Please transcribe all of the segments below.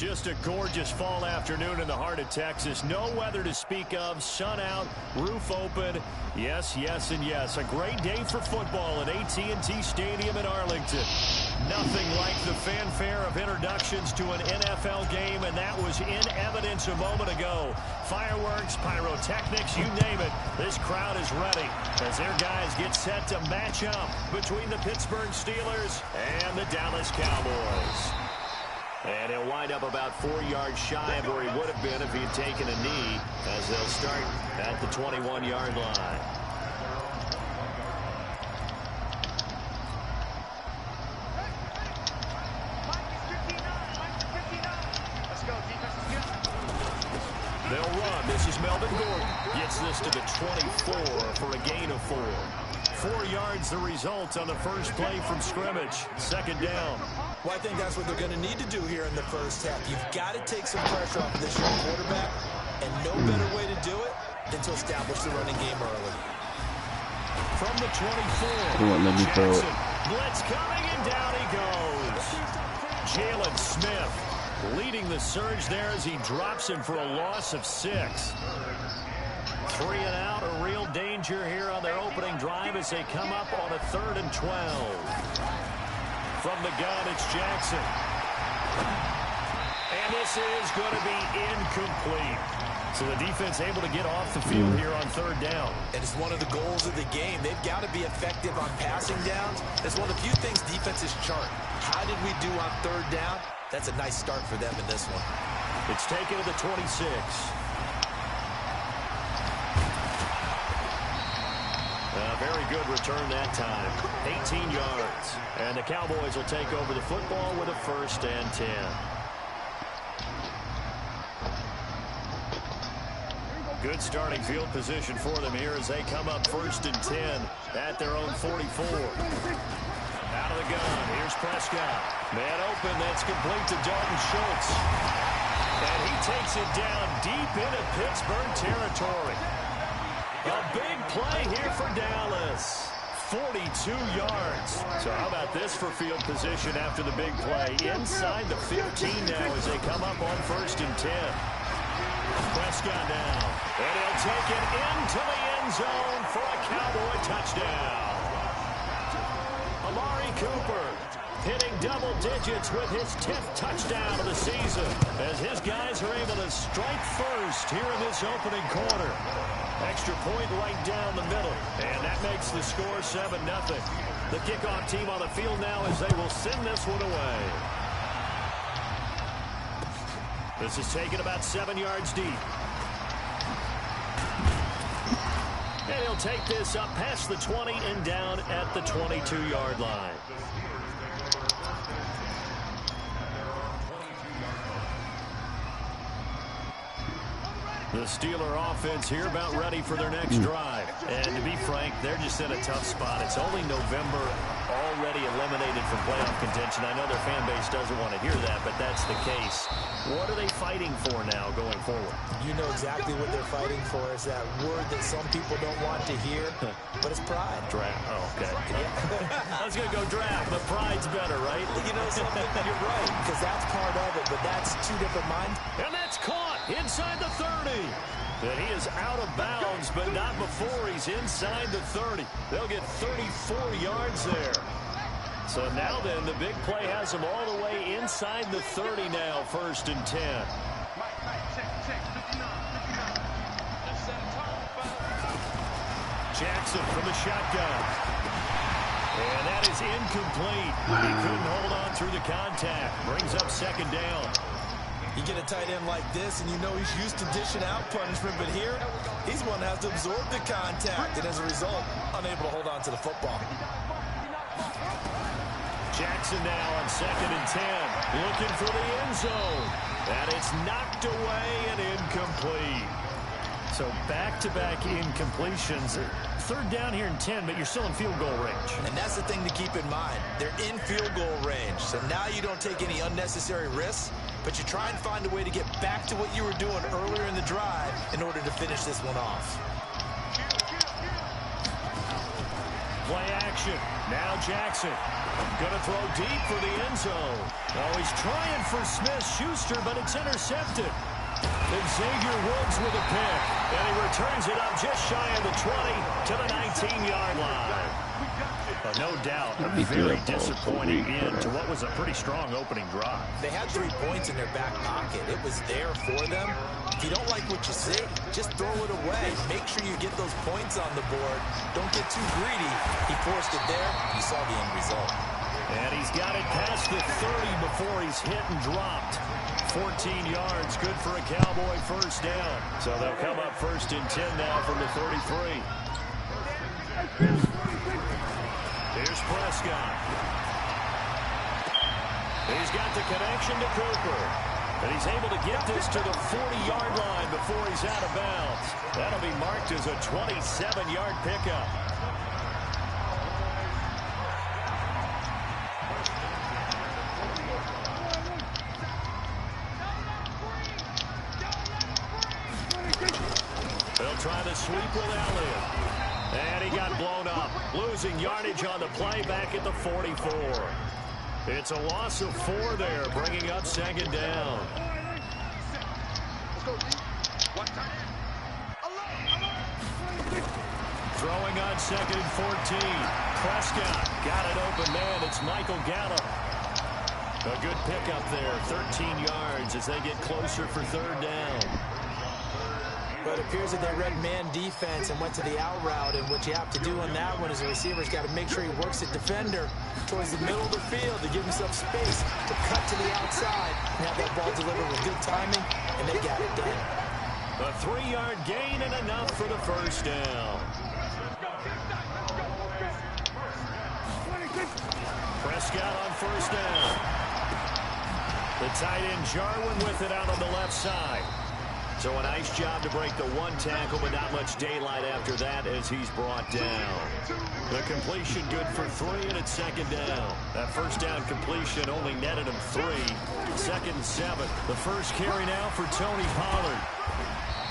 Just a gorgeous fall afternoon in the heart of Texas. No weather to speak of. Sun out, roof open. Yes, yes, and yes. A great day for football at AT&T Stadium in Arlington. Nothing like the fanfare of introductions to an NFL game, and that was in evidence a moment ago. Fireworks, pyrotechnics, you name it. This crowd is ready as their guys get set to match up between the Pittsburgh Steelers and the Dallas Cowboys. And he'll wind up about 4 yards shy of where he would have been if he had taken a knee, as they'll start at the 21-yard line. They'll run. This is Melvin Gordon. Gets this to the 24 for a gain of 4. 4 yards the result on the first play from scrimmage. Second down. Well, I think that's what they're going to need to do here in the first half. You've got to take some pressure off of this young quarterback, and no better way to do it than to establish the running game early. From the 24, let me throw it. Blitz coming, and down he goes. Jalen Smith leading the surge there as he drops him for a loss of 6. 3 and out, a real danger here on their opening drive as they come up on a 3rd and 12. From the gun, it's Jackson. And this is going to be incomplete. So the defense able to get off the field here on 3rd down. And it's one of the goals of the game. They've got to be effective on passing downs. It's one of the few things defenses chart. How did we do on 3rd down? That's a nice start for them in this one. It's taken to the 26. Very good return that time. 18 yards. And the Cowboys will take over the football with a 1st and 10. Good starting field position for them here as they come up 1st and 10 at their own 44. Out of the gun. Here's Prescott. Man open. That's complete to Dalton Schultz. And he takes it down deep into Pittsburgh territory. A big play here for Dallas. 42 yards. So how about this for field position after the big play? Inside the 15 now as they come up on 1st and 10. Prescott now. And he'll take it into the end zone for a Cowboy touchdown. Amari Cooper hitting double digits with his 10th touchdown of the season as his guys are able to strike first here in this opening quarter. Extra point right down the middle, and that makes the score 7-0. The kickoff team on the field now as they will send this one away. This is taken about 7 yards deep. And he'll take this up past the 20 and down at the 22-yard line. The Steeler offense here about ready for their next drive. And to be frank, they're just in a tough spot. It's only November, already eliminated from playoff contention. I know their fan base doesn't want to hear that, but that's the case. What are they fighting for now going forward? You know exactly what they're fighting for is that word that some people don't want to hear, but it's pride. Draft. Oh, okay. Yeah. I was going to go draft, but pride's better, right? You know something? You're right, because that's part of it, but that's two different minds. And that's caught inside the 30. And he is out of bounds, but not before he's inside the 30. They'll get 34 yards there. So now then, the big play has him all the way inside the 30 now, 1st and 10. Jackson from the shotgun. And that is incomplete. He couldn't hold on through the contact. Brings up 2nd down. You get a tight end like this, and you know he's used to dishing out punishment, but here, he's one that has to absorb the contact, and as a result, unable to hold on to the football. Jackson now on 2nd and 10, looking for the end zone. And it's knocked away and incomplete. So back-to-back incompletions. 3rd down here and 10, but you're still in field goal range. And that's the thing to keep in mind. They're in field goal range, so now you don't take any unnecessary risks, but you try and find a way to get back to what you were doing earlier in the drive in order to finish this one off. Play action. Now Jackson. Going to throw deep for the end zone. Oh, he's trying for Smith-Schuster, but it's intercepted. And Xavier Woods with a pick. And he returns it up just shy of the 20 to the 19-yard line. No doubt, a very disappointing end to what was a pretty strong opening drive. They had 3 points in their back pocket. It was there for them. If you don't like what you see, just throw it away. Make sure you get those points on the board. Don't get too greedy. He forced it there. You saw the end result. And he's got it past the 30 before he's hit and dropped. 14 yards, good for a Cowboy first down. So they'll come up 1st and 10 now from the 33. Here's Prescott. He's got the connection to Cooper. And he's able to get this to the 40-yard line before he's out of bounds. That'll be marked as a 27-yard pickup. They'll try the sweep with Elliott. And he got blown up, losing yardage on the play back at the 44. It's a loss of 4 there, bringing up 2nd down. Throwing on 2nd and 14. Prescott got an open man. It's Michael Gallup. A good pickup there, 13 yards as they get closer for 3rd down. But it appears that they read man defense and went to the out route. And what you have to do on that one is the receiver's got to make sure he works the defender towards the middle of the field to give himself space to cut to the outside and have that ball delivered with good timing, and they got it done. A 3-yard gain and enough for the first down. Prescott on first down. The tight end Jarwin with it out on the left side. So a nice job to break the 1 tackle, but not much daylight after that as he's brought down. The completion good for 3, and it's 2nd down. That first down completion only netted him 3. 2nd and 7. The first carry now for Tony Pollard.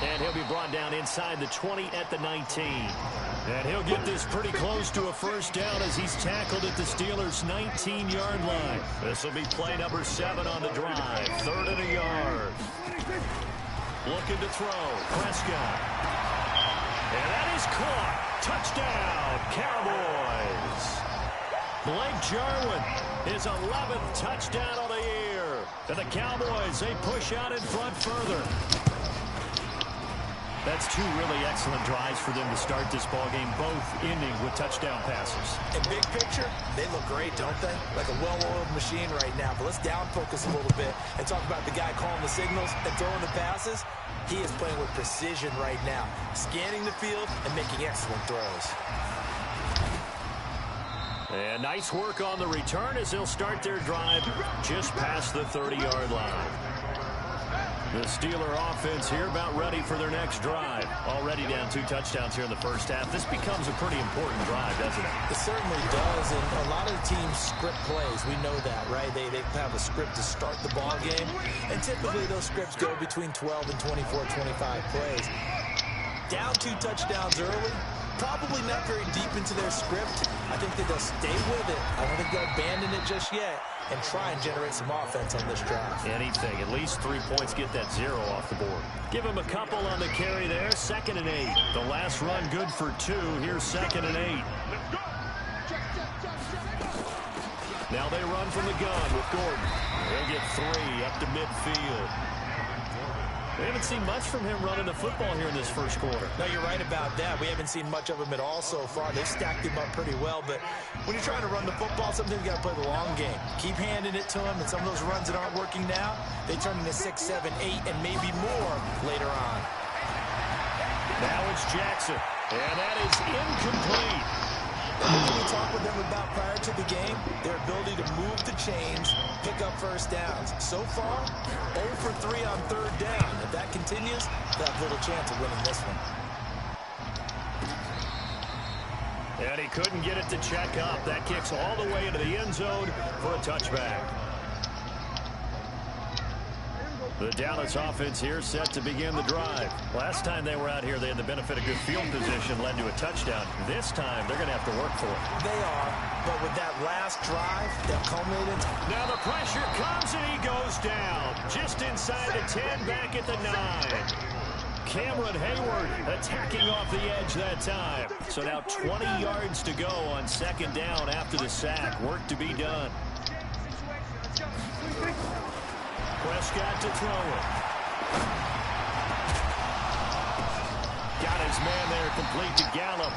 And he'll be brought down inside the 20 at the 19. And he'll get this pretty close to a first down as he's tackled at the Steelers' 19-yard line. This will be play number 7 on the drive. 3rd and a yard. Looking to throw. Prescott. And that is caught. Touchdown, Cowboys. Blake Jarwin, his 11th touchdown of the year. And the Cowboys, they push out in front further. That's 2 really excellent drives for them to start this ballgame, both ending with touchdown passes. In big picture, they look great, don't they? Like a well-oiled machine right now. But let's down focus a little bit and talk about the guy calling the signals and throwing the passes. He is playing with precision right now, scanning the field and making excellent throws. And nice work on the return as they'll start their drive just past the 30-yard line. The Steeler offense here about ready for their next drive. Already down 2 touchdowns here in the first half. This becomes a pretty important drive, doesn't it? It certainly does, and a lot of the teams script plays. We know that, right? They have a script to start the ball game, and typically those scripts go between 12 and 24, 25 plays. Down 2 touchdowns early, probably not very deep into their script. I think that they'll stay with it. I don't think they'll abandon it just yet and try and generate some offense on this drive. Anything. At least 3 points, get that 0 off the board. Give him a couple on the carry there. 2nd and 8. The last run good for 2. Here's 2nd and 8. Now they run from the gun with Gordon. They'll get 3 up to midfield. We haven't seen much from him running the football here in this first quarter. No, you're right about that. We haven't seen much of him at all so far. They've stacked him up pretty well, but when you're trying to run the football, sometimes you got to play the long game. Keep handing it to him, and some of those runs that aren't working now, they turn into 6, 7, 8, and maybe more later on. Now it's Jackson, and that is incomplete. What we talked with them about prior to the game, their ability to move the chains, pick up first downs. So far, 0 for 3 on 3rd down. If that continues, they'll have little chance of winning this one. And he couldn't get it to check up. That kicks all the way into the end zone for a touchback. The Dallas offense here set to begin the drive. Last time they were out here, they had the benefit of good field position, led to a touchdown. This time, they're going to have to work for it. They are, but with that last drive that culminated. Now the pressure comes, and he goes down. Just inside the 10, back at the 9. Cameron Hayward attacking off the edge that time. So now 20 yards to go on second down after the sack. Work to be done. Prescott to throw it. Got his man there, complete to Gallup.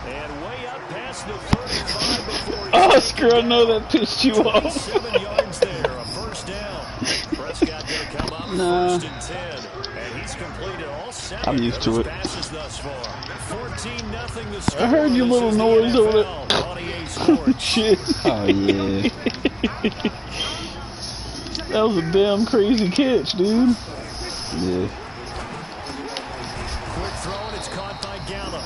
And way up past the 35 before he... Oh, screw, I know that pissed you off. 7 yards there, a first down. Prescott going to come up first and 10. And he's completed all 7 I'm used to it. passes thus far. 14-0 the score. I heard your little noise over it. Shit. Oh, yeah. That was a damn crazy catch, dude. Yeah. Quick throw, and it's caught by Gallup.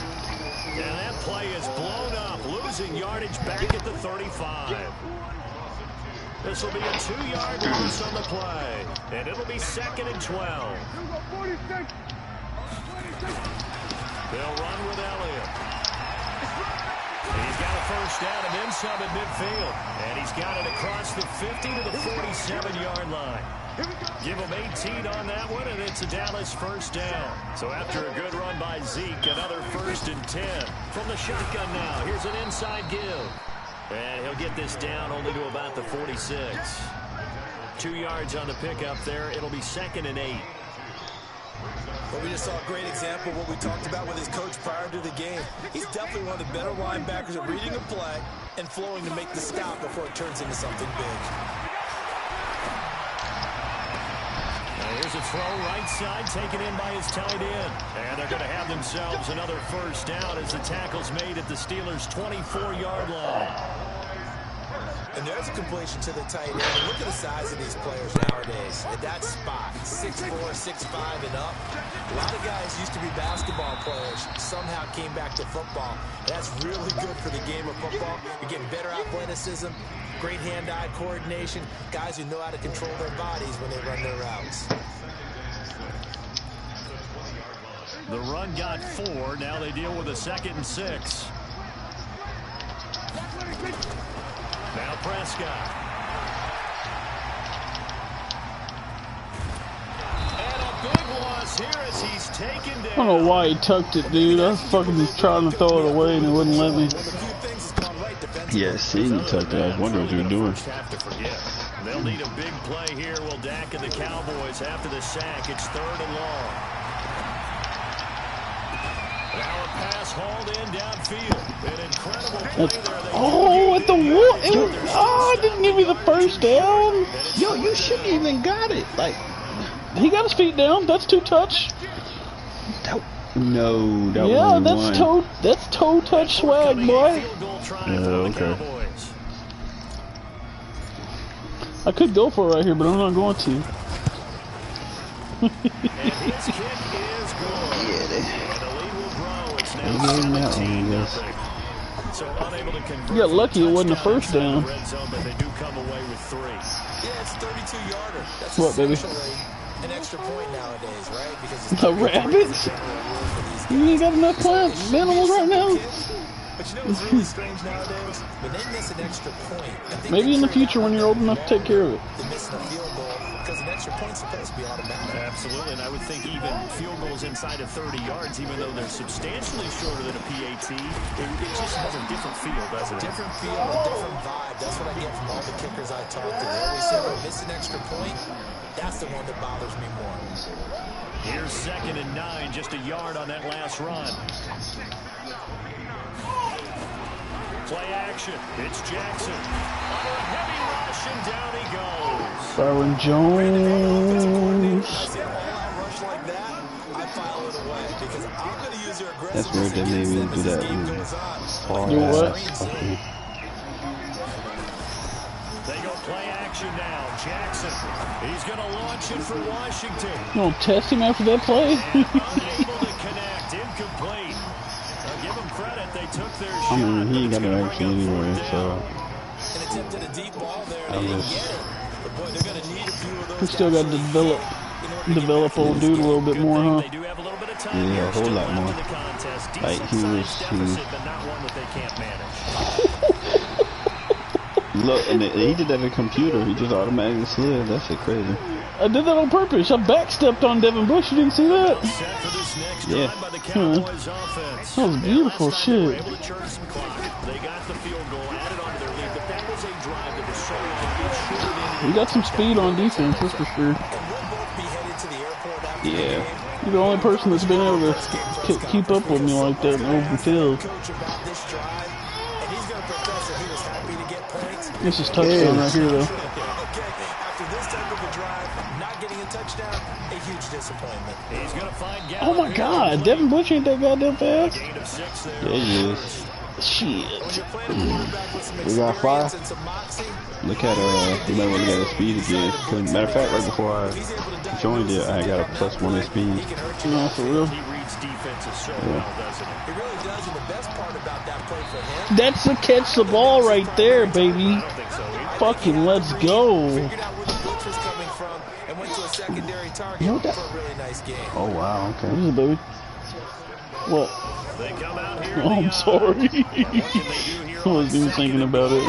And that play is blown up, losing yardage back at the 35. This will be a 2-yard loss on the play, and it'll be second and 12. They'll run with Elliott. He's got a first down and then some at midfield. And he's got it across the 50 to the 47-yard line. Give him 18 on that one, and it's a Dallas first down. So after a good run by Zeke, another first and 10. From the shotgun now, here's an inside give. And he'll get this down only to about the 46. 2 yards on the pickup there. It'll be second and 8. But we just saw a great example of what we talked about with his coach prior to the game. He's definitely one of the better linebackers at reading a play and flowing to make the stop before it turns into something big. Now here's a throw right side taken in by his tight end. And they're going to have themselves another first down as the tackle's made at the Steelers' 24-yard line. And there's a completion to the tight end. And look at the size of these players nowadays. At that spot, 6'4", 6'5", and up. A lot of guys used to be basketball players, somehow came back to football. And that's really good for the game of football. You're getting better athleticism, great hand-eye coordination, guys who know how to control their bodies when they run their routes. The run got 4. Now they deal with a 2nd and 6. Now Prescott. And a big loss here as he's taken down. I don't know why he tucked it, dude. I was fucking just trying to throw it away and it wouldn't let me. Yeah, see, he tucked it. I was wondering what you were doing. They'll need a big play here. Will Dak and the Cowboys after the sack. It's 3rd and long. Now a pass hauled in downfield. An incredible play there. At the wall. Oh, didn't give me the first down. Yo, you shouldn't even got it. Like, he got his feet down. That's 2 touch. No, that was one. That's toe touch swag, boy. Okay. I could go for it right here, but I'm not going to. And his kick is good. So unable to convert. You got lucky it wasn't the first down. But they do come away with 3. Yeah, it's 32-yarder. That's what, baby? An extra point nowadays, right? Because the rabbits? You ain't got enough plant animals right now. But you know what's really strange nowadays? When they miss an extra point, maybe in the future when you're old enough to take care of it. They're missing a field goal because an extra point's supposed to be automatic. Absolutely, and I would think even field goals inside of 30 yards, even though they're substantially shorter than a PAT, it just has a different feel, doesn't it? Different feel, a different vibe. That's what I get from all the kickers I talk to. They always say, oh, miss an extra point. That's the one that bothers me more. Here's 2nd and 9, just a yard on that last run. Play action. It's Jackson. Under a heavy rush, and down he goes. Byron Jones. That's weird they made me do that. Do what? Okay. They go play action now. Jackson. He's going to launch it for Washington. You don't test him after that play? Unable to connect. Incomplete. Give them credit. They took their shot. I mean, he ain't got no action anyway, so. And attempted a deep ball there. They didn't get it. But boy, they're going to need a few of those. He still got to develop. develop old dude a little bit more, huh? They do have a little bit of time. Yeah, a whole lot more. Like he was look, and he did that in the computer. He just automatically slid. That shit crazy. I did that on purpose. I backstepped on Devin Bush. You didn't see that? Yeah. That was beautiful shit. They got the field goal added onto their lead, but that was a drive that was so long. We got some speed on defense, that's for sure. Yeah. You're the only person that's been able to keep up with me like that in the open field. This is touchdown right here, though. Oh my God, Devin Bush ain't that goddamn fast. Yeah, he is. Shit. We got 5. Look at you might want to get his speed again. Cause matter of fact, right before I joined it, I got a +1 in speed. No, for real. That's a catch the ball right there, baby. Fucking let's go. You know that? Oh wow, okay. What is it, baby? What? Oh, I'm sorry. I wasn't even thinking about it.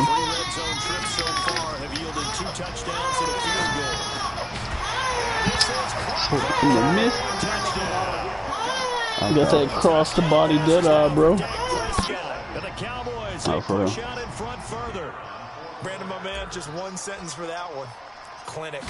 In the miss. You got that cross the body dead eye, bro. Oh, for real. Brandon, my man, just one sentence for that one. Clinic.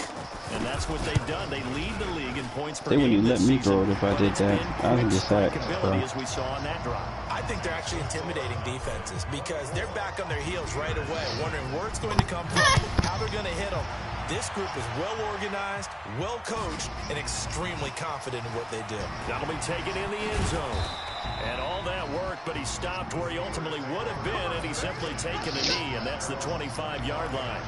And that's what they've done. They lead the league in points per They game. wouldn't let me throw it if I did that. I would just sack. As we saw on that drive. I think they're actually intimidating defenses because they're back on their heels right away, wondering where it's going to come from, how they're going to hit them. This group is well organized, well coached, and extremely confident in what they do. That'll be taken in the end zone. And all that work, but he stopped where he ultimately would have been, and he's simply taken a knee, and that's the 25-yard line.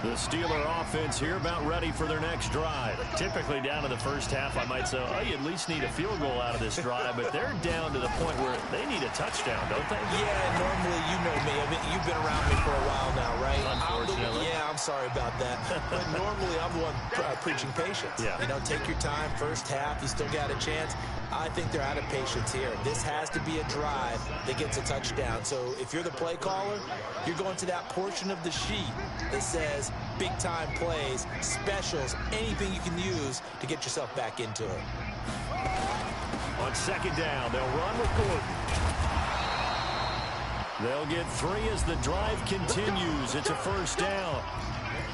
The Steeler offense here about ready for their next drive. Typically down to the first half, I might say, oh, you at least need a field goal out of this drive, but they're down to the point where they need a touchdown, don't they? Yeah, normally, you know me. I mean, you've been around me for a while now, right? Unfortunately. I'm sorry about that. But normally, I'm the one preaching patience. Yeah. You know, take your time, first half, you still got a chance. I think they're out of patience here. This has to be a drive that gets a touchdown. So if you're the play caller, you're going to that portion of the sheet that says big-time plays, specials, anything you can use to get yourself back into it. On second down, they'll run with Gordon. They'll get 3 as the drive continues. It's a first down.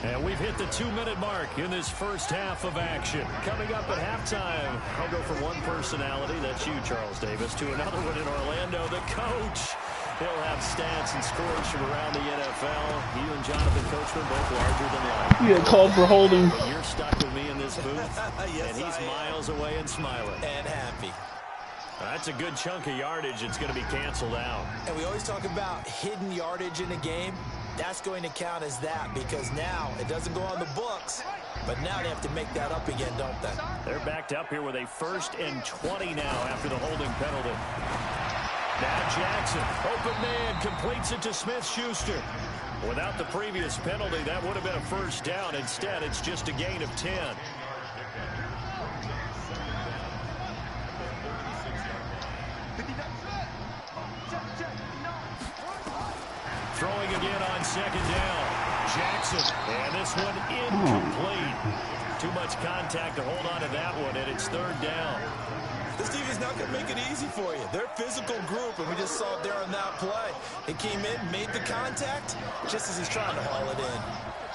And we've hit the 2-minute mark in this first half of action. Coming up at halftime, I'll go from one personality, that's you, Charles Davis, to another one in Orlando, the coach. He'll have stats and scores from around the NFL. You and Jonathan Coachman both larger than life. You got called for holding. You're stuck with me in this booth, yes, and he's miles away and smiling. And happy. That's a good chunk of yardage. It's going to be canceled out. And we always talk about hidden yardage in a game. That's going to count as that because now it doesn't go on the books, but now they have to make that up again, don't they? They're backed up here with a 1st and 20 now after the holding penalty. Now Jackson, open man, completes it to Smith-Schuster. Without the previous penalty, that would have been a first down. Instead, it's just a gain of 10. Throwing again on second down. Jackson, and this one incomplete. Too much contact to hold on to that one, and it's 3rd down. This team is not going to make it easy for you. They're a physical group, and we just saw it there on that play. He came in, made the contact, just as he's trying to haul it in.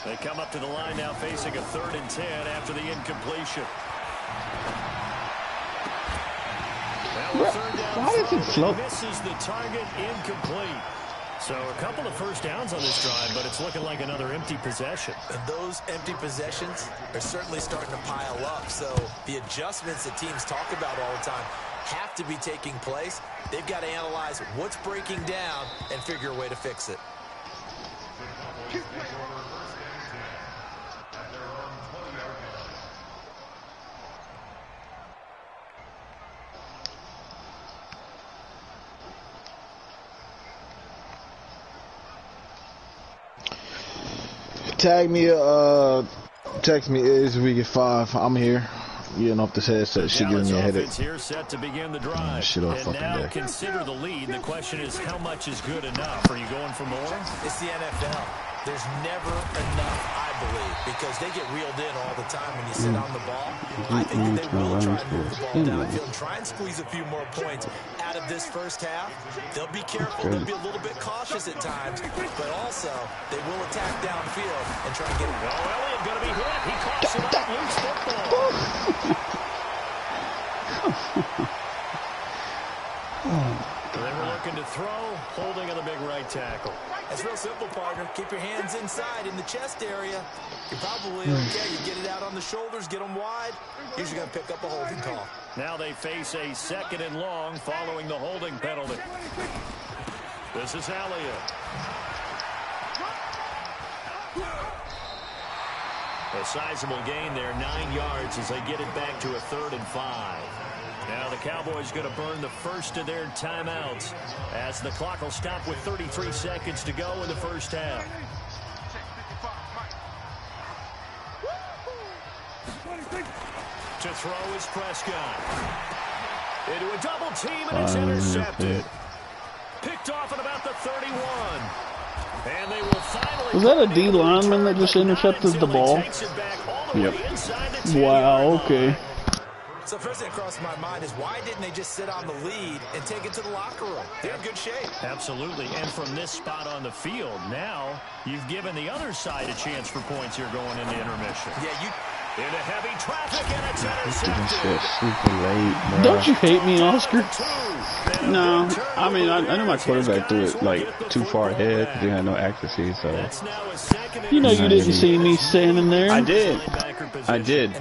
They come up to the line now facing a 3rd and 10 after the incompletion. Why is it slow? Misses the target, incomplete. So a couple of first downs on this drive, but it's looking like another empty possession. And those empty possessions are certainly starting to pile up. So the adjustments that teams talk about all the time have to be taking place. They've got to analyze what's breaking down and figure a way to fix it. Tag me a Text me is we get 5. I'm here. Getting off this headset, shit giving me a headache. Here set to begin the drive. Shit all and fucking now day. consider the lead. The question is, how much is good enough? Are you going for more? It's the NFL. There's never enough, I believe, because they get reeled in all the time when you sit on the ball. I think that they will try and move the ball downfield and try and squeeze a few more points out of this first half. They'll be careful. They'll be a little bit cautious at times, but also they will attack downfield and try and get it. Oh, Elliott going to be hit. He coughs it up. Loose football. They were looking to throw, holding on the big right tackle. It's real simple, partner. Keep your hands inside in the chest area. You're probably okay. You get it out on the shoulders, get them wide. Usually going to pick up a holding call. Now they face a 2nd and long following the holding penalty. This is Elliott. A sizable gain there, 9 yards as they get it back to a 3rd and 5. Now the Cowboys going to burn the first of their timeouts as the clock will stop with 33 seconds to go in the first half. To throw is Prescott. Into a double team, and it's intercepted. Picked off at about the 31. And they will finally... Was that a D lineman that just intercepted the ball? Yep. Wow, okay. So first thing that crossed my mind is why didn't they just sit on the lead and take it to the locker room? They're in good shape. Absolutely. And from this spot on the field, now you've given the other side a chance for points here going into intermission. Yeah, you... Into heavy traffic, and it's intercepted. Super late, bro. Don't you hate me, Oscar? No, I mean, I know my quarterback threw it like too far ahead because he had no accuracy. So you know, you didn't see me standing there. I did,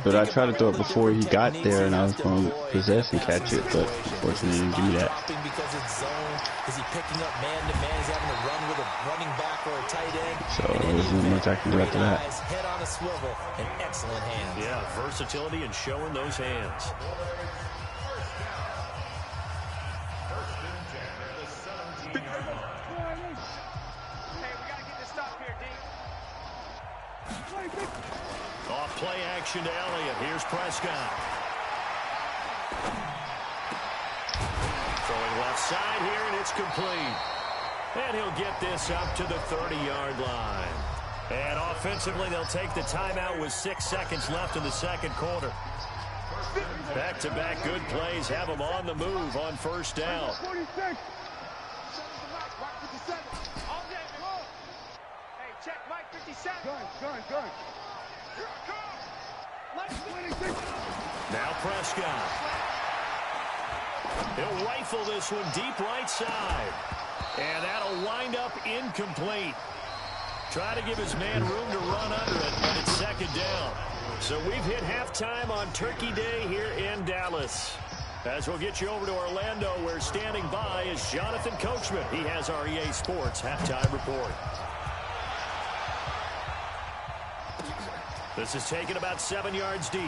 but I tried to throw it before he got there, and I was going to possess and catch it, but unfortunately, he didn't give me that. Because it's zone, is he picking up man to man? He's having to run with a running back or a tight end. So there wasn't much I can do after that. Head on a swivel and excellent hands. Yeah, versatility and showing those hands. Off play action to Elliott. Here's Prescott. Throwing left side here, and it's complete. And he'll get this up to the 30-yard line. And offensively, they'll take the timeout with 6 seconds left in the second quarter. Back-to-back good plays have them on the move on first down. Now Prescott. He'll rifle this one deep right side. And that'll wind up incomplete. Try to give his man room to run under it, but it's second down. So we've hit halftime on Turkey Day here in Dallas. As we'll get you over to Orlando, where standing by is Jonathan Coachman. He has our EA Sports halftime report. This is taken about 7 yards deep.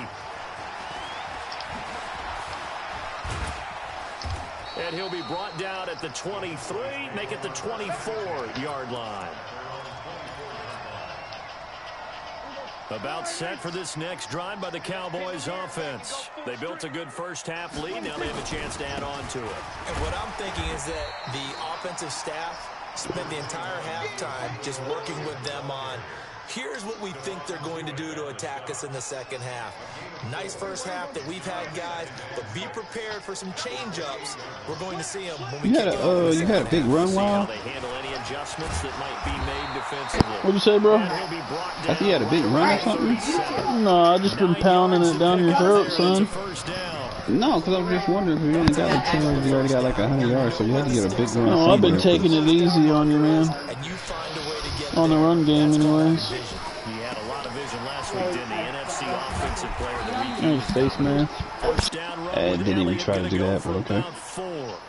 And he'll be brought down at the 23, make it the 24-yard line. About set for this next drive by the Cowboys offense. They built a good first half lead. Now they have a chance to add on to it. And what I'm thinking is that the offensive staff spent the entire halftime just working with them on, here's what we think they're going to do to attack us in the second half. Nice first half that we've had, guys, but be prepared for some change-ups. We're going to see them when we you had a big run, Wild. They handle any adjustments that might be made defensively. What'd you say, bro? I think he had a big run or something. No, I just been pounding it down your throat, son. No, because I was just wondering if you only got like 10, you already got like 100 yards, so you had to get a big run. No, I've been taking it easy on you, man. On the run game, anyways. He had a lot of vision last week, didn't he? NFC Offensive Player of the Week. Thanks, face, man. First down run. I didn't even try to do that, but okay. 4,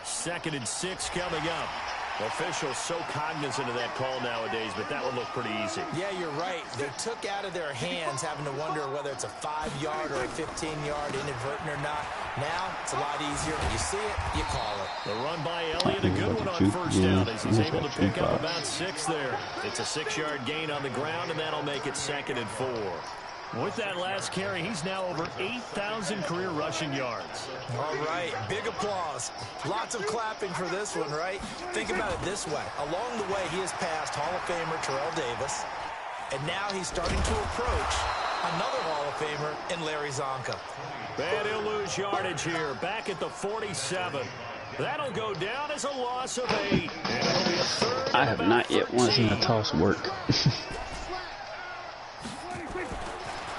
2nd and 6 coming up. Officials so cognizant of that call nowadays, but that would look pretty easy. Yeah, you're right. They took out of their hands having to wonder whether it's a 5-yard or a 15-yard inadvertent or not. Now, it's a lot easier. You see it, you call it. The run by Elliott, a good one on first down as he's able to pick up about 6 there. It's a 6-yard gain on the ground, and that'll make it 2nd and 4. With that last carry, he's now over 8,000 career rushing yards. All right, big applause. Lots of clapping for this one, right? Think about it this way. Along the way, he has passed Hall of Famer Terrell Davis, and now he's starting to approach another Hall of Famer in Larry Zonka. And he'll lose yardage here, back at the 47. That'll go down as a loss of 8. And it'll be a third. I have not yet once seen a toss work.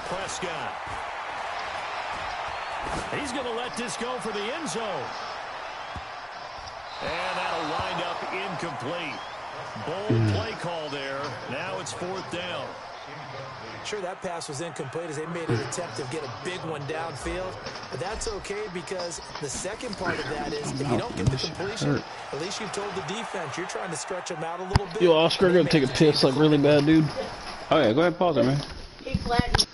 Prescott. He's going to let this go for the end zone. And that'll wind up incomplete. Bold play call there. Now it's 4th down. Sure, that pass was incomplete as they made an attempt to get a big one downfield. But that's okay because the second part of that is if you don't get the completion, at least you've told the defense you're trying to stretch them out a little bit. Yo, Oscar, gonna take a piss like really bad, dude. Oh yeah, go ahead and pause it, man. He flattened.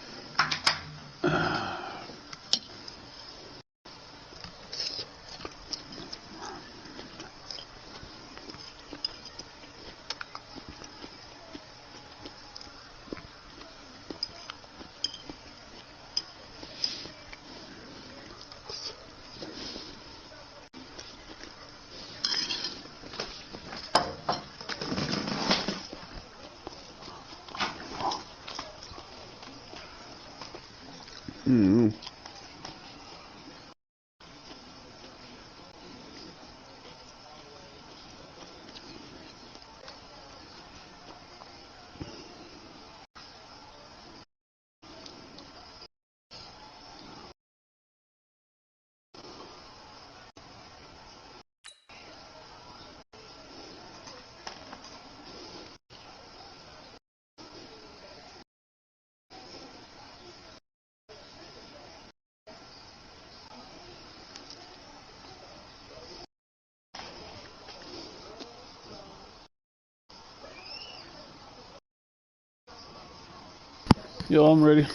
Yo, I'm ready.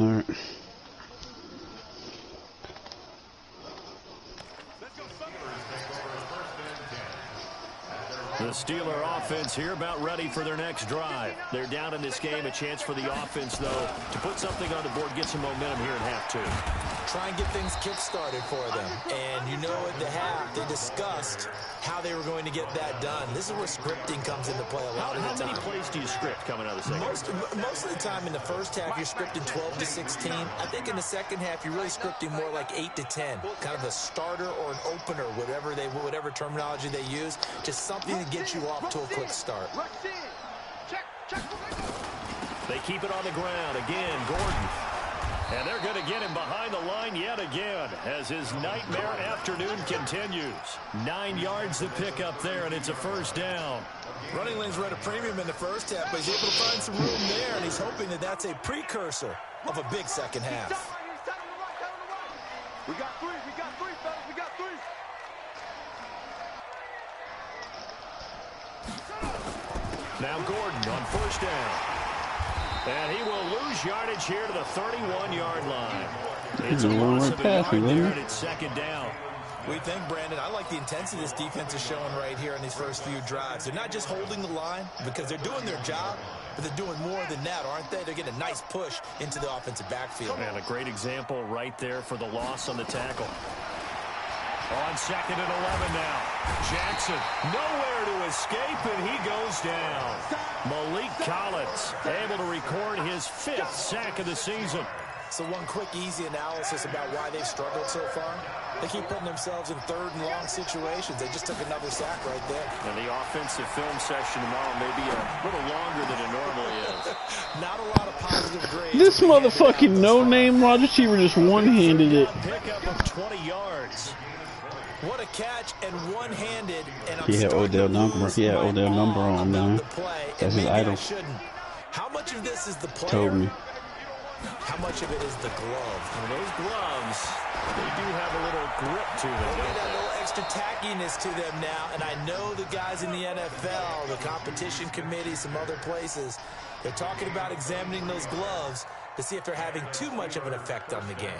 All right. The Steeler offense here about ready for their next drive. They're down in this game. A chance for the offense, though, to put something on the board, get some momentum here in half 2. Try and get things kick-started for them. And you know at the half, they discussed how they were going to get that done. This is where scripting comes into play a lot of the time. How many plays do you script coming out of the second? Most of the time in the first half, you're scripting 12 to 16. I think in the second half, you're really scripting more like 8 to 10. Kind of a starter or an opener, whatever terminology they use. Just something to get you off to a quick start. They keep it on the ground. Again, Gordon. And they're going to get him behind the line yet again as his nightmare afternoon continues. 9 yards to pick up there, and it's a first down. Running lanes were at a premium in the first half, but he's able to find some room there, and he's hoping that that's a precursor of a big second half. We got three, fellas, we got three. Now Gordon on first down. And he will lose yardage here to the 31-yard line. It's a loss of a yard there, and it's second down. We think, Brandon, I like the intensity this defense is showing right here in these first few drives. They're not just holding the line because they're doing their job, but they're doing more than that, aren't they? They're getting a nice push into the offensive backfield. And a great example right there for the loss on the tackle. On 2nd and 11 now. Jackson nowhere to escape, and he goes down. Malik Collins able to record his 5th sack of the season. So one quick, easy analysis about why they've struggled so far. They keep putting themselves in 3rd and long situations. They just took another sack right there. And the offensive film session tomorrow may be a little longer than it normally is. Not a lot of positive grades. This motherfucking no-name wide receiver just one-handed it. Pickup of 20 yards. What a catch and one-handed. He had Odell number. He had Odell number on, man. That's his idol. How much of this is the player? Told me. How much of it is the glove? Well, those gloves, they do have a little grip to them. They got a little extra tackiness to them now, and I know the guys in the NFL, the competition committee, some other places, they're talking about examining those gloves to see if they're having too much of an effect on the game.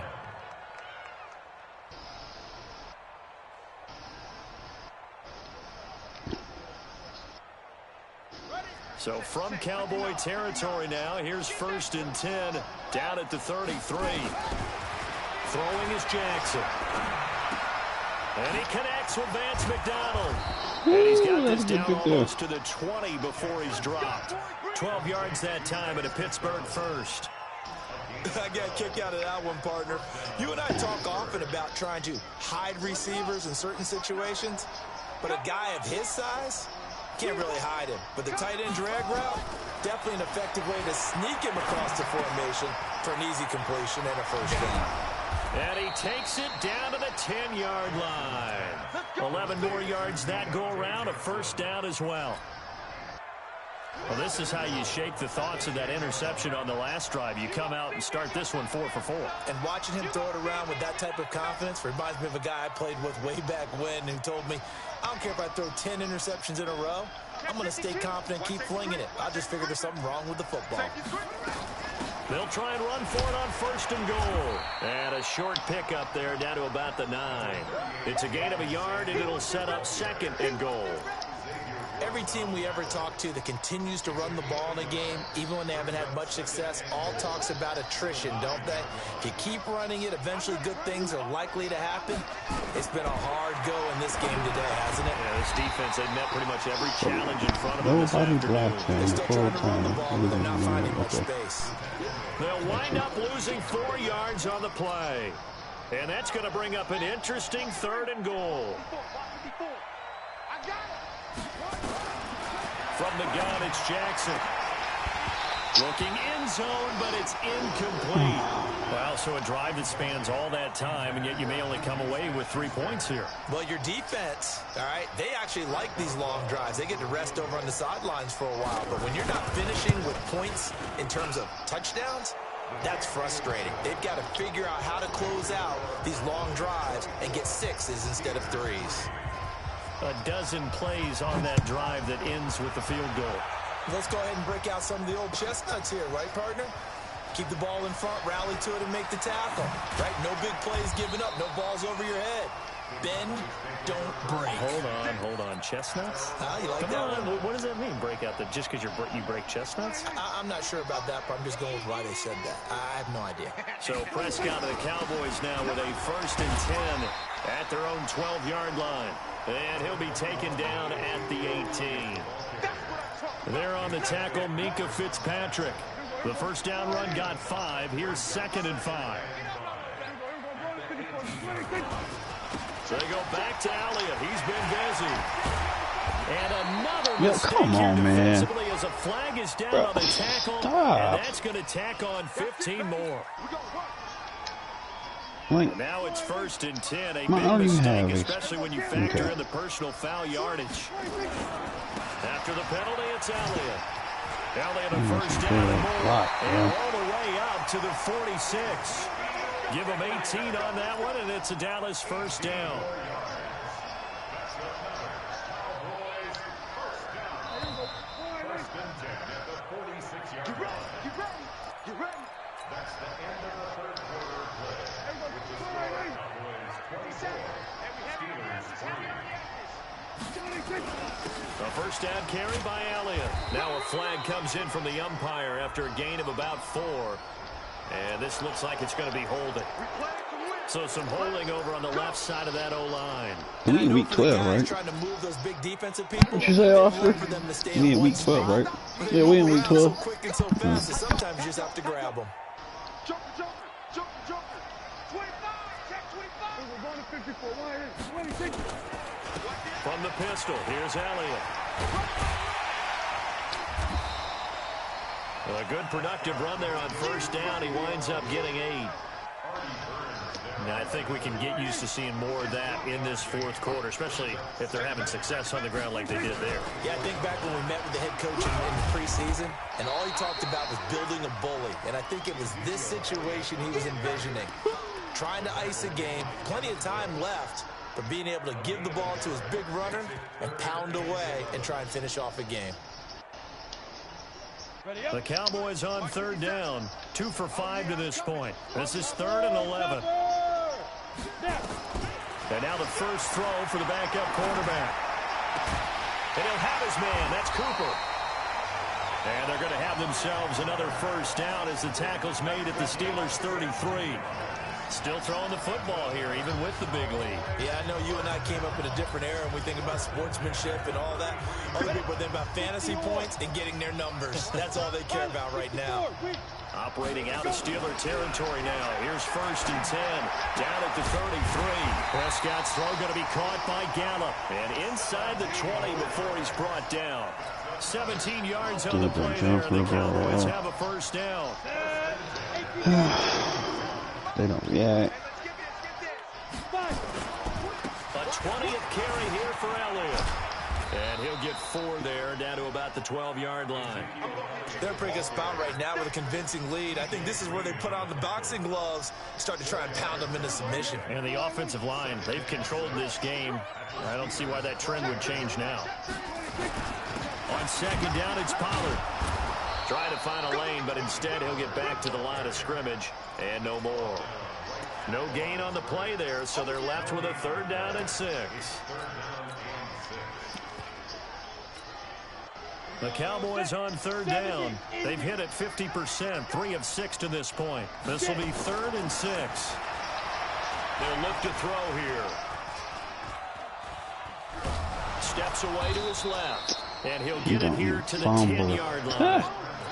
So from Cowboy territory now, here's 1st and 10 down at the 33. Throwing is Jackson. And he connects with Vance McDonald. And he's got this down almost to the 20 before he's dropped. 12 yards that time at a Pittsburgh first. I got a kick out of that one, partner. You and I talk often about trying to hide receivers in certain situations, but a guy of his size can't really hide him. But the tight end drag route, definitely an effective way to sneak him across the formation for an easy completion and a first down. And he takes it down to the 10-yard line. 11 more yards that go around, a first down as well. Well, this is how you shake the thoughts of that interception on the last drive. You come out and start this one 4 for 4. And watching him throw it around with that type of confidence reminds me of a guy I played with way back when who told me, I don't care if I throw 10 interceptions in a row. I'm going to stay confident, keep flinging it. I just figured there's something wrong with the football. They'll try and run for it on 1st and goal. And a short pickup there down to about the 9. It's a gain of a yard, and it'll set up 2nd and goal. Every team we ever talk to that continues to run the ball in a game, even when they haven't had much success, all talks about attrition, don't they? If you keep running it, eventually good things are likely to happen. It's been a hard go in this game today, hasn't it? Yeah, this defense, they met pretty much every challenge in front of them this Nobody blocked afternoon. him the full time. But they're not finding much space. They'll wind up losing 4 yards on the play. And that's going to bring up an interesting 3rd and goal. From the gun, it's Jackson. Looking end zone, but it's incomplete. Well, so a drive that spans all that time, and yet you may only come away with 3 points here. Well, your defense, all right, they actually like these long drives. They get to rest over on the sidelines for a while. But when you're not finishing with points in terms of touchdowns, that's frustrating. They've got to figure out how to close out these long drives and get 6s instead of 3s. A dozen plays on that drive that ends with the field goal. Let's go ahead and break out some of the old chestnuts here, right, partner? Keep the ball in front, rally to it, and make the tackle. Right? No big plays given up, no balls over your head. Bend, don't break. Hold on. Chestnuts? You like Come that on. one? What does that mean, break out? Just because you break chestnuts? I'm not sure about that, but I'm just going with why they said that. I have no idea. So Prescott and the Cowboys now with a 1st and 10 at their own 12-yard line. And he'll be taken down at the 18. There on the tackle, Minkah Fitzpatrick. The first down run got 5. Here's 2nd and 5. So they go back to Elliott. He's been busy. And another mistake come on, man. As a flag is down on the tackle. Stop. And that's going to tack on 15 more. Like, Now it's 1st and 10. A I don't big even mistake, have especially when you factor in the personal foul yardage. After the penalty, it's Elliott. Elliott a first down and more. And all the way up to the 46. Give him 18 on that one, and it's a Dallas first down. A first down carry by Elliott. Now a flag comes in from the umpire after a gain of about 4. And this looks like it's going to be holding. So some holding over on the left side of that O-line. we in week 12, right? Trying to move those big defensive people. What you say, Oscar? We in week 12, right? Yeah, we in week 12. So quick and so fast that sometimes you just have to grab them. Jump. 25, check 25. We're going to 54. 26. From the pistol, here's Elliott. Well, a good productive run there on first down. He winds up getting 8. Now, I think we can get used to seeing more of that in this 4th quarter, especially if they're having success on the ground like they did there. Yeah, I think back when we met with the head coach in the preseason, and all he talked about was building a bully. And I think it was this situation he was envisioning. Trying to ice a game, plenty of time left, but being able to give the ball to his big runner and pound away and try and finish off a game. The Cowboys on 3rd down, 2 for 5 to this point. This is 3rd and 11. And now the first throw for the backup quarterback. And he'll have his man. That's Cooper. And they're going to have themselves another first down as the tackle's made at the Steelers' 33. Still throwing the football here, even with the big lead. Yeah, I know you and I came up in a different era, and we think about sportsmanship and all that. Other people think about fantasy points and getting their numbers. That's all they care about right now. Operating out of Steeler territory now. Here's 1st and 10. Down at the 33. Prescott's throw going to be caught by Gallup. And inside the 20 before he's brought down. 17 yards on the play there, and the Cowboys have a first down. They don't react. A 20th carry here for Elliott. And he'll get 4 there, down to about the 12-yard line. They're in a pretty good spot right now with a convincing lead. I think this is where they put on the boxing gloves, start to try and pound them into submission. And the offensive line, they've controlled this game. I don't see why that trend would change now. On 2nd down, it's Pollard. Trying to find a lane, but instead he'll get back to the line of scrimmage. And no more. No gain on the play there, so they're left with a 3rd down and 6. The Cowboys on 3rd down. They've hit it 50%, 3 of 6 to this point. This will be 3rd and 6. They'll look to throw here. Steps away to his left. And he'll get it here to the 10-yard line.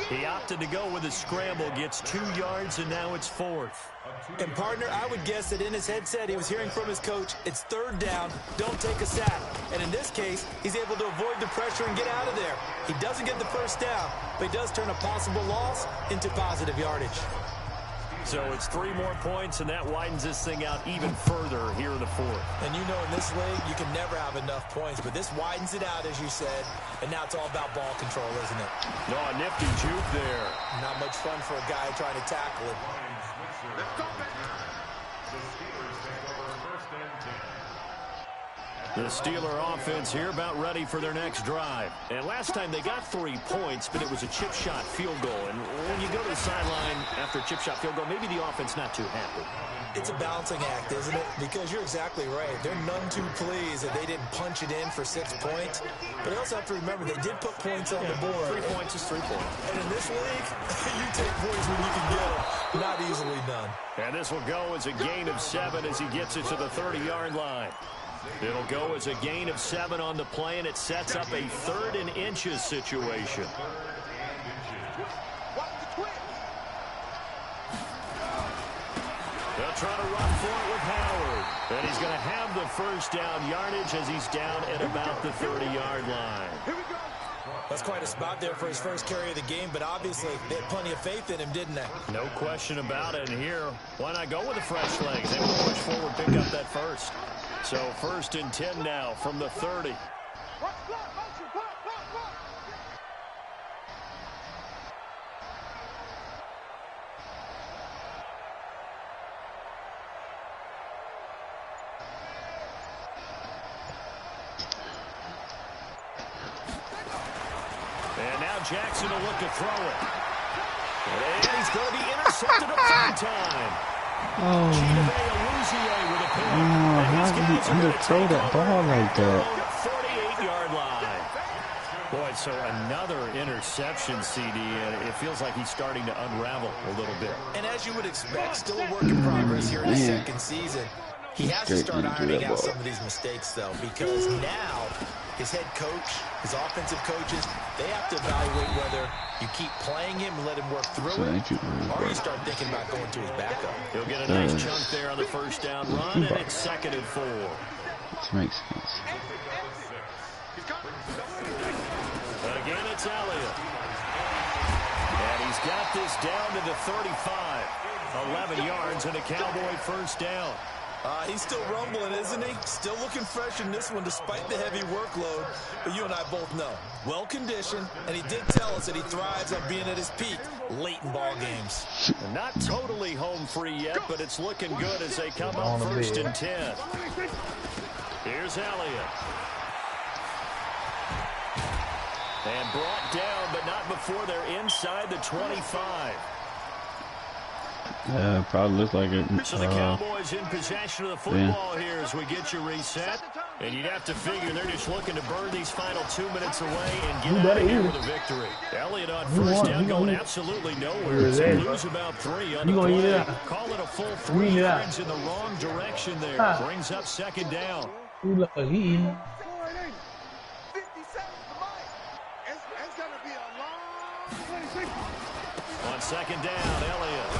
He opted to go with a scramble, gets 2 yards, and now it's 4th. And, partner, I would guess that in his headset he was hearing from his coach, it's 3rd down, don't take a sack. And in this case, he's able to avoid the pressure and get out of there. He doesn't get the first down, but he does turn a possible loss into positive yardage. So it's 3 more points, and that widens this thing out even further here in the 4th. And you know in this league, you can never have enough points, but this widens it out, as you said, and now it's all about ball control, isn't it? No, a nifty juke there. Not much fun for a guy trying to tackle it. The Steeler offense here about ready for their next drive. And last time they got 3 points, but it was a chip shot field goal. And when you go to the sideline after a chip shot field goal, maybe the offense not too happy. It's a balancing act, isn't it? Because you're exactly right. They're none too pleased that they didn't punch it in for 6 points. But you also have to remember they did put points on the board. 3 points is 3 points. And in this league, you take points when you can get them. Not easily done. And this will go as a gain of 7 as he gets it to the 30-yard line. It'll go as a gain of 7 on the play, and it sets up a 3rd and inches situation. They'll try to run for it with Howard. And he's going to have the first down yardage as he's down at about the 30-yard line. That's quite a spot there for his first carry of the game, but obviously they had plenty of faith in him, didn't they? No question about it. And here, why not go with the fresh legs? They will push forward, pick up that first. So 1st and 10 now from the 30. And now Jackson will look to throw it. And he's going to be intercepted a 3rd time. Oh, how did he underthrow that ball like that? 48-yard line. Boy, so another interception, CD, and it feels like he's starting to unravel a little bit. And as you would expect, still a work in progress here in his 2nd season. He has to start ironing out some of these mistakes, though, because now his head coach, his offensive coaches, they have to evaluate whether you keep playing him and let him work through it, or you start thinking about going to his backup. He'll get a nice chunk there on the first down run, and it's 2nd and 4. This makes sense. Again, it's Elliott. And he's got this down to the 35. 11 yards and a Cowboy first down. He's still rumbling, isn't he? Still looking fresh in this one despite the heavy workload. But you and I both know, well-conditioned, and he did tell us that he thrives on being at his peak late in ball games. Not totally home free yet, but it's looking good as they come up 1st and 10. Here's Elliott. And brought down, but not before they're inside the 25. Probably looks like it. So the Cowboys in possession of the football here as we get you reset. And you'd have to figure they're just looking to burn these final 2 minutes away and get out of here with a victory. Elliott on first down going absolutely nowhere. So lose about 3 on the play. Call it a full 3 yards in the wrong direction there. Brings up second down. On second down, Elliott.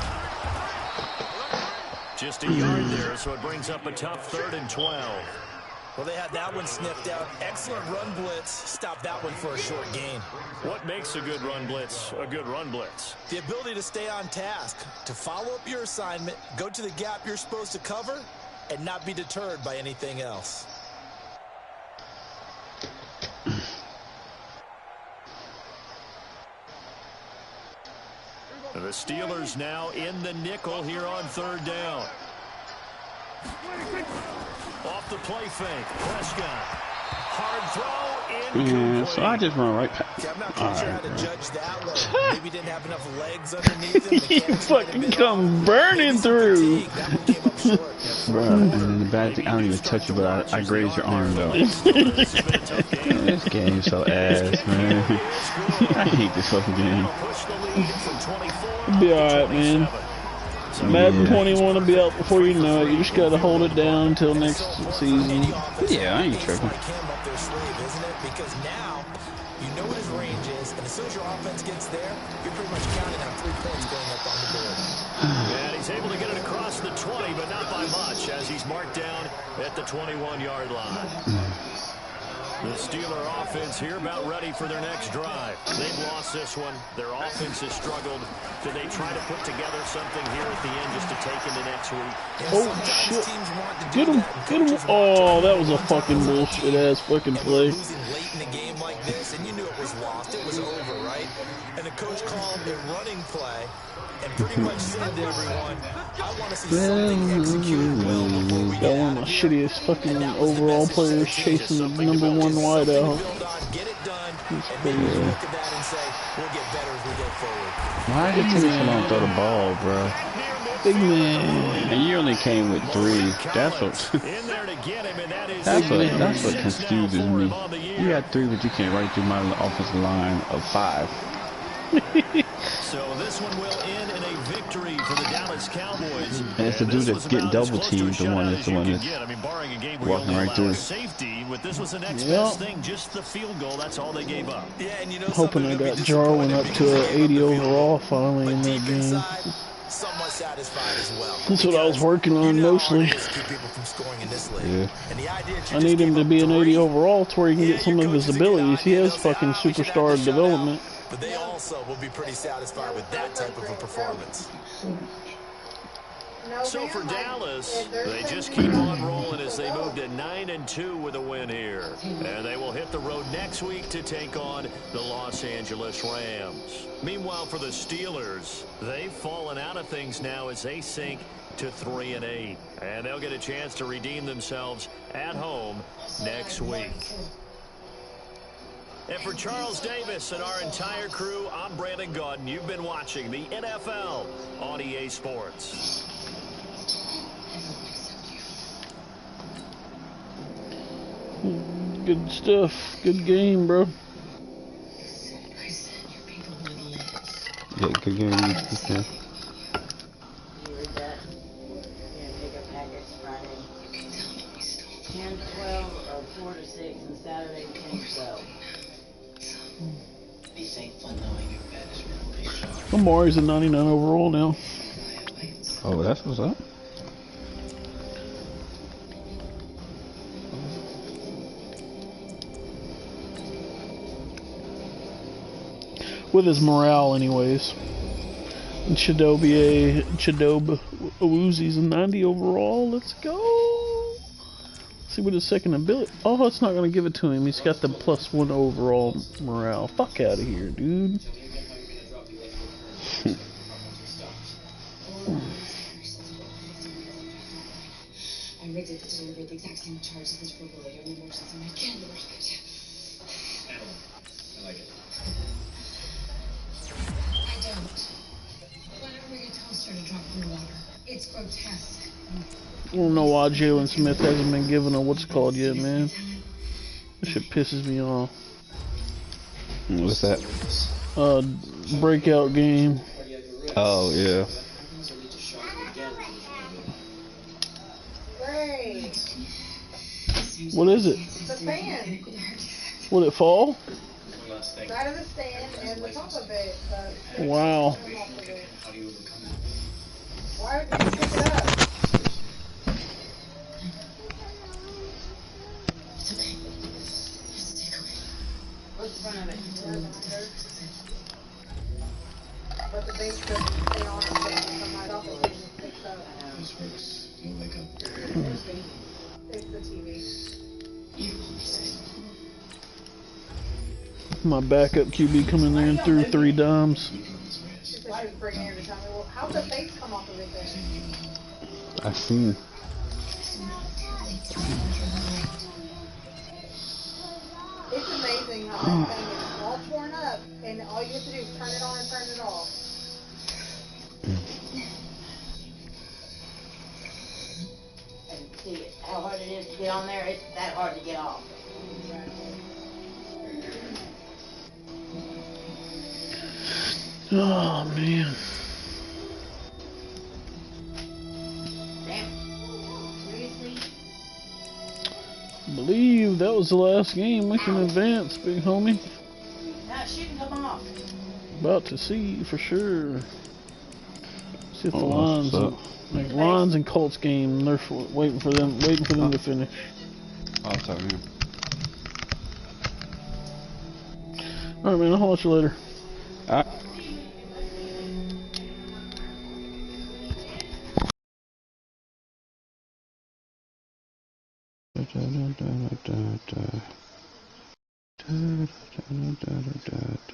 Just a yard there, so it brings up a tough 3rd and 12. Well, they had that one sniffed out. Excellent run blitz. Stop that one for a short gain. What makes a good run blitz a good run blitz? The ability to stay on task, to follow up your assignment, go to the gap you're supposed to cover, and not be deterred by anything else. The Steelers now in the nickel here on 3rd down. Off the play fake, Prescott. Hard throw, incomplete. So I just run right past. Yeah, I'm not quite sure how to judge that one. Maybe didn't have enough legs underneath him. You fucking come burning through. Bro, and then the bad thing, I don't even touch you, but I grazed your arm though. This game's so ass, man. I hate this fucking game. It'll be alright, man. Madden 21 will be out before you know it. You just gotta hold it down until next season. Yeah, I ain't tripping. Because now you know what his range is, and as soon as your offense gets there, you're pretty much counting on 3 points going up on the board. And he's able to get it across the 20, but not by much, as he's marked down at the 21-yard line. The Steeler offense here about ready for their next drive. They've lost this one. Their offense has struggled. Do they try to put together something here at the end just to take into next week? Oh, shit. Get him. Get him. Oh, that was a fucking bullshit-ass fucking play. Losing late in a game like this, and you knew it was lost. It was over, right? And the coach called a running play and pretty much said to everyone, I want to see something executed well before we got one of the shittiest fucking overall players chasing the number 1 wideout. Get it done, and maybe look at that and say, we'll get better as we go forward. Why did you so long throw the ball, bro? Big man. And you only came with 3. That's what. That's what confuses me. You got 3, but you can't right through my offensive line of 5. So this one will end in a victory for the Dallas Cowboys. And it's the dude that's getting double teamed, the one that's walking right through. Safety, but this was the next best thing, just the field goal. That's all they gave up. Yeah, and you know, hoping I got Jarwin up to an 80 overall finally in that game. Somewhat satisfied as well. That's what I was working on mostly. Yeah. I need him to be an 80 overall to where he can get some of his abilities. He has fucking superstar development. But they also will be pretty satisfied with that type of a performance. So for Dallas, they just keep on rolling as they move to 9-2 with a win here. And they will hit the road next week to take on the Los Angeles Rams. Meanwhile, for the Steelers, they've fallen out of things now as they sink to 3-8. And they'll get a chance to redeem themselves at home next week. And for Charles Davis and our entire crew, I'm Brandon Gaudin. You've been watching the NFL on EA Sports. Good stuff. Good game, bro. Yeah, good game. You read that? Yeah, pick up packets Friday. 10 to 12 or 4 to 6 and Saturday 10 to 12. Amari's a 99 overall now. Oh, that's what's up. With his morale, anyways. And Chidobe Awuzi's a 90 overall. Let's go. See what his second ability. Oh, it's not gonna give it to him. He's got the +1 overall morale. Fuck out of here, dude. I'm ready to deliver the exact same charge as this regulator in the motions in my candy rocket. I like it. I don't. Whenever we get toaster to drop in the water. It's grotesque. I don't know why Jalen Smith hasn't been given a what's it called yet, man. This shit pisses me off. What's that? Breakout game. Oh, yeah. Ray, What is it? the fan. Would it fall? Side of the stand and the top of it. Wow. Why would you pick it up? It's okay. Here's the takeaway. What's the front of it? But the base doesn't stay on and come right off it. It picks up. This works. You'll wake up. It's the TV. You always say so. My backup QB coming there and threw 3 dimes. She said she was bringing her to tell me, well, how'd the face come off of it then? I seen. It's amazing how that thing is all torn up and all you have to do is turn it on and turn it off. And see how hard it is to get on there? It's that hard to get off. Oh, man. Damn. Seriously? I believe that was the last game. We can advance, big homie. Now it shouldn't come off. About to see for sure. See if the Oh, that's Lions, like Lions and Colts game, they're waiting for them to finish. I'll talk to him. All right, man. I'll watch you later. Alright. Da, da, da, da, da. Da, da, da, da, da, da.